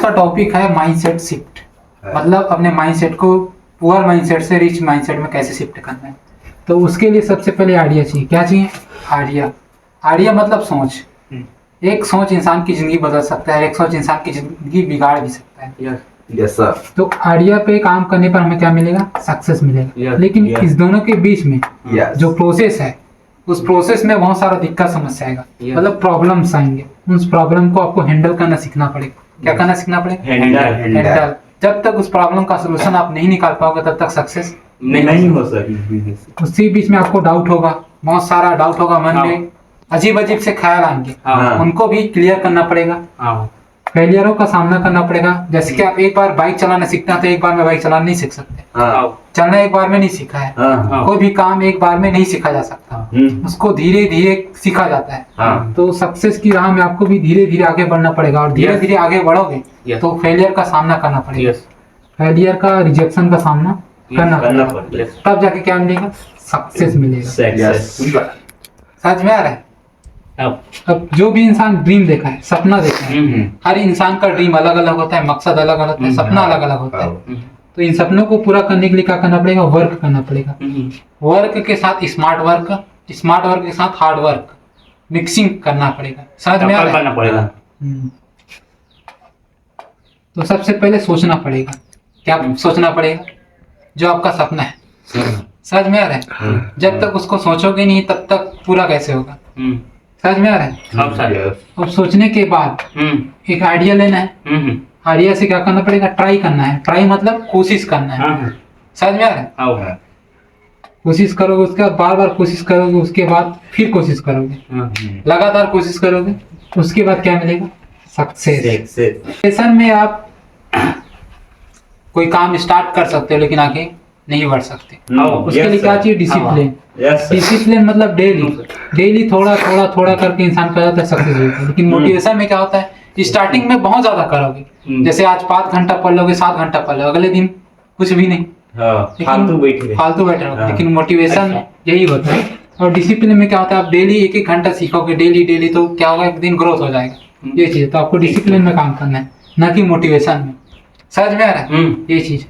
का टॉपिक है mindset shift, मतलब अपने माइंडसेट को पुअर माइंडसेट से रिच माइंडसेट में कैसे शिफ्ट करना है। तो उसके लिए सबसे पहले आइडिया चाहिए। क्या चाहिए? आइडिया। आइडिया मतलब सोच। एक सोच इंसान की जिंदगी बदल सकता है, एक सोच इंसान की जिंदगी बिगाड़ भी सकता है। Yes sir. तो आइडिया पे काम करने पर हमें क्या मिलेगा? सक्सेस मिलेगा। लेकिन इस दोनों के बीच में जो प्रोसेस है, उस प्रोसेस में बहुत सारा दिक्कत समस्या आएगा, मतलब प्रॉब्लम्स आएंगे। उस प्रॉब्लम को आपको हैंडल करना सीखना पड़ेगा। क्या करना सीखना पड़ेगा? हैंडल। जब तक उस प्रॉब्लम का सोल्यूशन आप नहीं निकाल पाओगे तब तक सक्सेस नहीं हो सकी। उसी बीच में आपको डाउट होगा, बहुत सारा डाउट होगा मन में, अजीब अजीब से ख्याल आएंगे, उनको भी क्लियर करना पड़ेगा। फेलियरों का सामना करना पड़ेगा। जैसे कि आप एक बार बाइक चलाना सीखते हैं तो एक बार में बाइक चलाना नहीं सीख सकते। चलना एक बार में नहीं सीखा है। कोई भी काम एक बार में नहीं सीखा जा सकता, उसको धीरे धीरे सीखा जाता है। तो सक्सेस की राह में आपको भी धीरे धीरे आगे बढ़ना पड़ेगा, और धीरे धीरे आगे बढ़ोगे तो फेलियर का सामना करना पड़ेगा। फेलियर का, रिजेक्शन का सामना करना पड़ेगा, तब जाके क्या मिलेगा? सक्सेस मिलेगा। समझ में आ रहा है? अब जो भी इंसान ड्रीम देखा है, सपना देखा है, हर इंसान का ड्रीम अलग अलग होता है, मकसद अलग अलग होता है, सपना अलग अलग होता है। तो इन सपनों को पूरा करने के लिए क्या करना पड़ेगा? वर्क करना पड़ेगा। वर्क के साथ स्मार्ट वर्क, स्मार्ट वर्क के साथ हार्ड वर्क मिक्सिंग करना पड़ेगा। समझ में आ रहा है? तो सबसे पहले सोचना पड़ेगा। क्या सोचना पड़ेगा? जो आपका सपना है। समझ में आ रहा है? जब तक उसको सोचोगे नहीं तब तक पूरा कैसे होगा? समझ में आ रहा है? अब सोचने के बाद एक आइडिया लेना है। आइडिया से क्या करना पड़ेगा? ट्राई करना है। ट्राई मतलब कोशिश करना है। समझ में आ रहा है? कोशिश करोगे, उसके बाद बार बार कोशिश करोगे, उसके बाद फिर कोशिश करोगे, लगातार कोशिश करोगे, उसके बाद क्या मिलेगा? सक्सेस। सेशन में आप कोई काम स्टार्ट कर सकते हो लेकिन आगे नहीं बढ़ सकते। उसके लिए क्या चाहिए? डिसिप्लिन। डिसिप्लिन मतलब डेली थोड़ा थोड़ा थोड़ा करके इंसान कर जाता है, सक्सेस होता है। लेकिन मोटिवेशन में क्या होता है? स्टार्टिंग में बहुत ज्यादा करोगे, जैसे आज 5 घंटा पढ़ लोगे, 7 घंटा पढ़ लोगे, अगले दिन कुछ भी नहीं, फालतू बैठे रहोगे। लेकिन मोटिवेशन यही होता है। और डिसिप्लिन में क्या होता है? आप डेली 1-1 घंटा सीखोगे डेली, तो क्या होगा? एक दिन ग्रोथ हो जाएगा। ये चीज तो आपको डिसिप्लिन में काम करना है, ना कि मोटिवेशन में। समझ में आ रहा है ये चीज?